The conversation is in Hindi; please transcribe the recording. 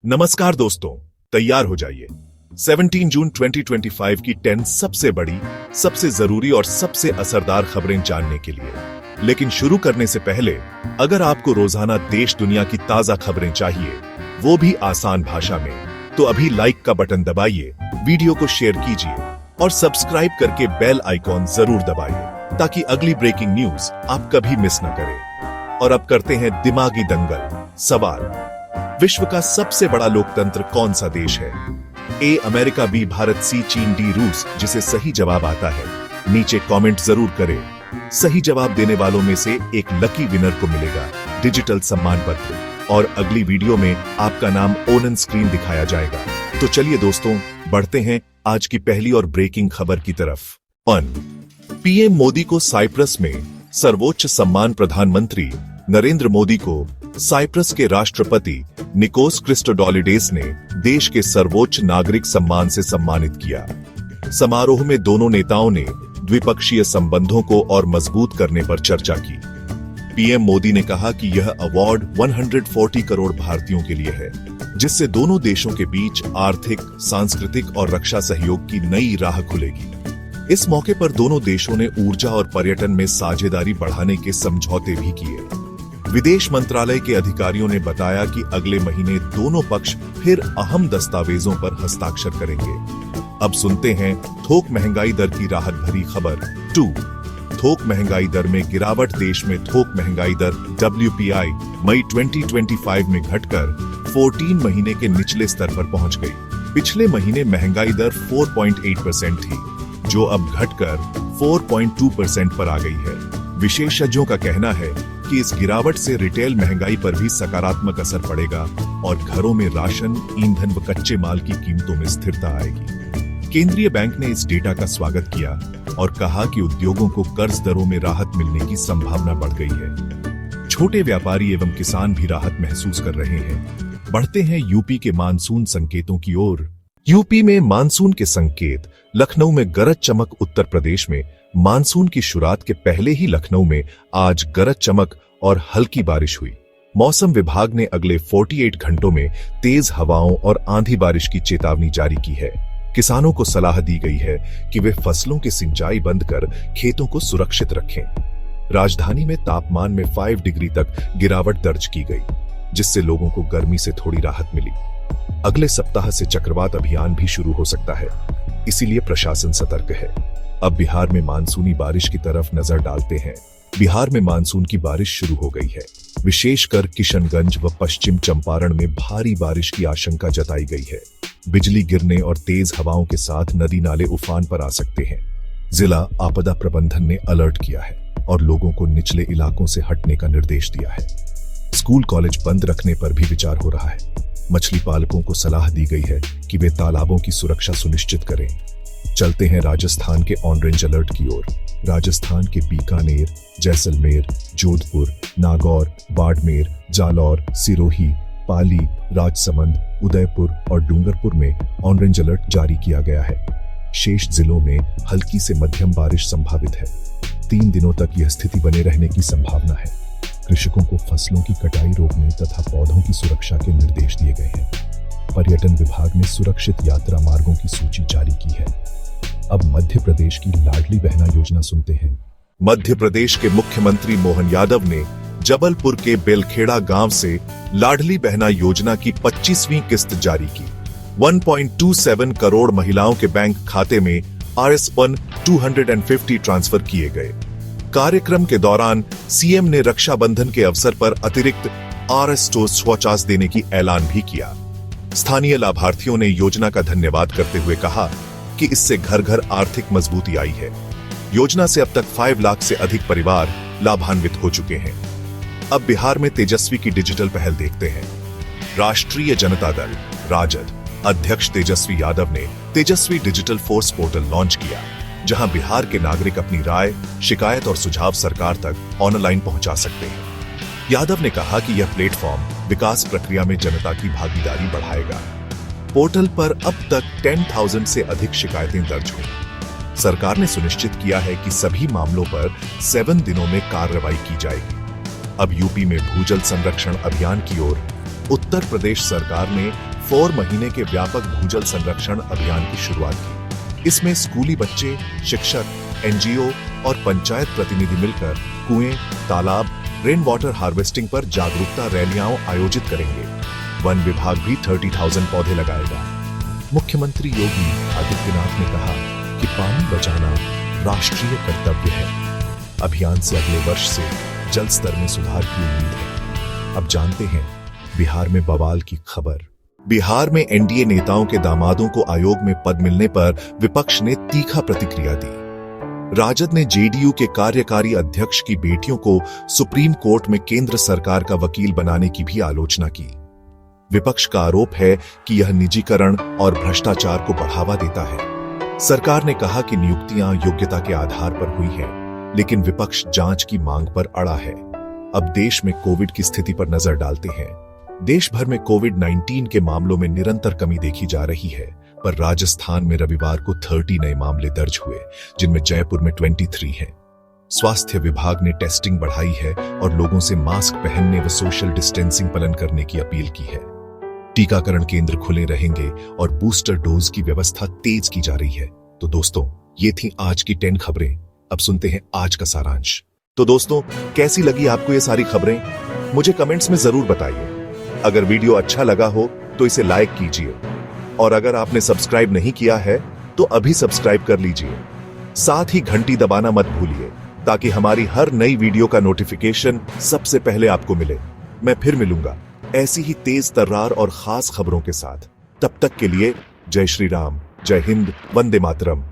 नमस्कार दोस्तों, तैयार हो जाइए। 17 जून 2025 की 10 सबसे बड़ी, सबसे जरूरी और सबसे असरदार खबरें जानने के लिए। लेकिन शुरू करने से पहले, अगर आपको रोजाना देश दुनिया की ताजा खबरें चाहिए, वो भी आसान भाषा में, तो अभी लाइक का बटन दबाइए, वीडियो को शेयर कीजिए और सब्सक्राइब करके बेल आइकॉन जरूर दबाइए ताकि अगली ब्रेकिंग न्यूज आप कभी मिस न करें। और अब करते हैं दिमागी दंगल। सवाल: विश्व का सबसे बड़ा लोकतंत्र कौन सा देश है? ए अमेरिका, बी भारत, सी चीन, डी रूस। जिसे सही जवाब आता है नीचे कमेंट जरूर करें। सही जवाब देने वालों में से एक लकी विनर को मिलेगा डिजिटल सम्मान पत्र और अगली वीडियो में आपका नाम ऑन स्क्रीन दिखाया जाएगा। तो चलिए दोस्तों, बढ़ते हैं आज की पहली और ब्रेकिंग खबर की तरफ। पीएम मोदी को साइप्रस में सर्वोच्च सम्मान। प्रधानमंत्री नरेंद्र मोदी को साइप्रस के राष्ट्रपति निकोस क्रिस्टोडोलिडेस ने देश के सर्वोच्च नागरिक सम्मान से सम्मानित किया। समारोह में दोनों नेताओं ने द्विपक्षीय संबंधों को और मजबूत करने पर चर्चा की। पीएम मोदी ने कहा कि यह अवार्ड 140 करोड़ भारतीयों के लिए है, जिससे दोनों देशों के बीच आर्थिक, सांस्कृतिक और रक्षा सहयोग की नई राह खुलेगी। इस मौके पर दोनों देशों ने ऊर्जा और पर्यटन में साझेदारी बढ़ाने के समझौते भी किए। विदेश मंत्रालय के अधिकारियों ने बताया कि अगले महीने दोनों पक्ष फिर अहम दस्तावेजों पर हस्ताक्षर करेंगे। अब सुनते हैं थोक महंगाई दर की राहत भरी खबर 2। थोक महंगाई दर में गिरावट। देश में थोक महंगाई दर WPI मई 2025 में घटकर 14 महीने के निचले स्तर पर पहुंच गई। पिछले महीने महंगाई दर 4.8% थी, जो अब घटकर 4.2% पर आ गई है। विशेषज्ञों का कहना है कि इस गिरावट से रिटेल महंगाई पर भी सकारात्मक असर पड़ेगा और घरों में राशन, ईंधन व कच्चे माल की कीमतों में स्थिरता आएगी। केंद्रीय बैंक ने इस डेटा का स्वागत किया और कहा कि उद्योगों को कर्ज दरों में राहत मिलने की संभावना बढ़ गई है। छोटे व्यापारी एवं किसान भी राहत महसूस कर रहे हैं। बढ़ते हैं यूपी के मानसून संकेतों की ओर। यूपी में मानसून के संकेत। लखनऊ में गरज चमक। उत्तर प्रदेश में मानसून की शुरुआत के पहले ही लखनऊ में आज गरज चमक और हल्की बारिश हुई। मौसम विभाग ने अगले 48 घंटों में तेज हवाओं और आंधी बारिश की चेतावनी जारी की है। किसानों को सलाह दी गई है कि वे फसलों की सिंचाई बंद कर खेतों को सुरक्षित रखें। राजधानी में तापमान में 5 डिग्री तक गिरावट दर्ज की गई, जिससे लोगों को गर्मी से थोड़ी राहत मिली। अगले सप्ताह से चक्रवात अभियान भी शुरू हो सकता है, इसीलिए प्रशासन सतर्क है। अब बिहार में मानसूनी बारिश की तरफ नजर डालते हैं। बिहार में मानसून की बारिश शुरू हो गई है। विशेषकर किशनगंज व पश्चिम चंपारण में भारी बारिश की आशंका जताई गई है। बिजली गिरने और तेज हवाओं के साथ नदी नाले उफान पर आ सकते हैं। जिला आपदा प्रबंधन ने अलर्ट किया है और लोगों को निचले इलाकों से हटने का निर्देश दिया है। स्कूल कॉलेज बंद रखने पर भी विचार हो रहा है। मछली पालकों को सलाह दी गई है कि वे तालाबों की सुरक्षा सुनिश्चित करें। चलते हैं राजस्थान के ऑरेंज अलर्ट की ओर। राजस्थान के बीकानेर, जैसलमेर, जोधपुर, नागौर, बाड़मेर, जालौर, सिरोही, पाली, राजसमंद, उदयपुर और डूंगरपुर में ऑरेंज अलर्ट जारी किया गया है। शेष जिलों में हल्की से मध्यम बारिश संभावित है। 3 दिनों तक यह स्थिति बने रहने की संभावना है। कृषकों को फसलों की कटाई रोकने तथा पौधों की सुरक्षा के निर्देश दिए गए हैं। पर्यटन विभाग ने सुरक्षित यात्रा मार्गों की सूची जारी की है। अब मध्य प्रदेश की लाडली बहना योजना सुनते हैं। मध्य प्रदेश के मुख्यमंत्री मोहन यादव ने जबलपुर के बेलखेड़ा गांव से लाडली बहना योजना की 25वीं किस्त जारी की। 1.27 करोड़ महिलाओं के बैंक खाते में RS1 250 ट्रांसफर किए गए। कार्यक्रम के दौरान सीएम ने रक्षाबंधन के अवसर पर अतिरिक्त RS250 देने की ऐलान भी किया। स्थानीय लाभार्थियों ने योजना का धन्यवाद करते हुए कहा कि इससे घर घर आर्थिक मजबूती आई है। योजना से अब तक 5 लाख से अधिक परिवार लाभान्वित हो चुके हैं। अब बिहार में तेजस्वी की डिजिटल पहल देखते हैं। राष्ट्रीय जनता दल राजद अध्यक्ष तेजस्वी यादव ने तेजस्वी डिजिटल फोर्स पोर्टल लॉन्च किया, जहां बिहार के नागरिक अपनी राय, शिकायत और सुझाव सरकार तक ऑनलाइन पहुंचा सकते हैं। यादव ने कहा कि यह प्लेटफॉर्म विकास प्रक्रिया में जनता की भागीदारी बढ़ाएगा। पोर्टल पर अब तक 10,000 से अधिक शिकायतें दर्ज हुई। सरकार ने सुनिश्चित किया है कि सभी मामलों पर 7 दिनों में कार्रवाई की जाएगी। अब यूपी में भूजल संरक्षण अभियान की ओर। उत्तर प्रदेश सरकार ने 4 महीने के व्यापक भूजल संरक्षण अभियान की शुरुआत की। इसमें स्कूली बच्चे, शिक्षक, एनजीओ और पंचायत प्रतिनिधि मिलकर कुएं, तालाब, रेन वाटर हार्वेस्टिंग पर जागरूकता रैलियां आयोजित करेंगे। वन विभाग भी 30,000 पौधे लगाएगा। मुख्यमंत्री योगी आदित्यनाथ ने कहा कि पानी बचाना राष्ट्रीय कर्तव्य है। अभियान से अगले वर्ष से जल स्तर में सुधार की उम्मीद है। अब जानते हैं बिहार में बवाल की खबर। बिहार में एनडीए नेताओं के दामादों को आयोग में पद मिलने पर विपक्ष ने तीखा प्रतिक्रिया दी। राजद ने जेडीयू के कार्यकारी अध्यक्ष की बेटियों को सुप्रीम कोर्ट में केंद्र सरकार का वकील बनाने की भी आलोचना की। विपक्ष का आरोप है कि यह निजीकरण और भ्रष्टाचार को बढ़ावा देता है। सरकार ने कहा कि नियुक्तियां योग्यता के आधार पर हुई हैं, लेकिन विपक्ष जांच की मांग पर अड़ा है। अब देश में कोविड की स्थिति पर नजर डालते हैं। देश भर में कोविड-19 के मामलों में निरंतर कमी देखी जा रही है, पर राजस्थान में रविवार को 30 नए मामले दर्ज हुए, जिनमें जयपुर में 23 हैं। स्वास्थ्य विभाग ने टेस्टिंग बढ़ाई है और लोगों से मास्क पहनने व सोशल डिस्टेंसिंग पालन करने की अपील की है। टीकाकरण केंद्र खुले रहेंगे और बूस्टर डोज की व्यवस्था तेज की जा रही है। तो दोस्तों, ये थी आज की 10 खबरें। अब सुनते हैं आज का सारांश। तो दोस्तों, कैसी लगी आपको ये सारी खबरें? मुझे कमेंट्स में जरूर बताइए। अगर वीडियो अच्छा लगा हो तो इसे लाइक कीजिए, और अगर आपने सब्सक्राइब नहीं किया है तो अभी सब्सक्राइब कर लीजिए। साथ ही घंटी दबाना मत भूलिए, ताकि हमारी हर नई वीडियो का नोटिफिकेशन सबसे पहले आपको मिले। मैं फिर मिलूंगा ऐसी ही तेज तर्रार और खास खबरों के साथ। तब तक के लिए जय श्री राम, जय हिंद, वंदे मातरम।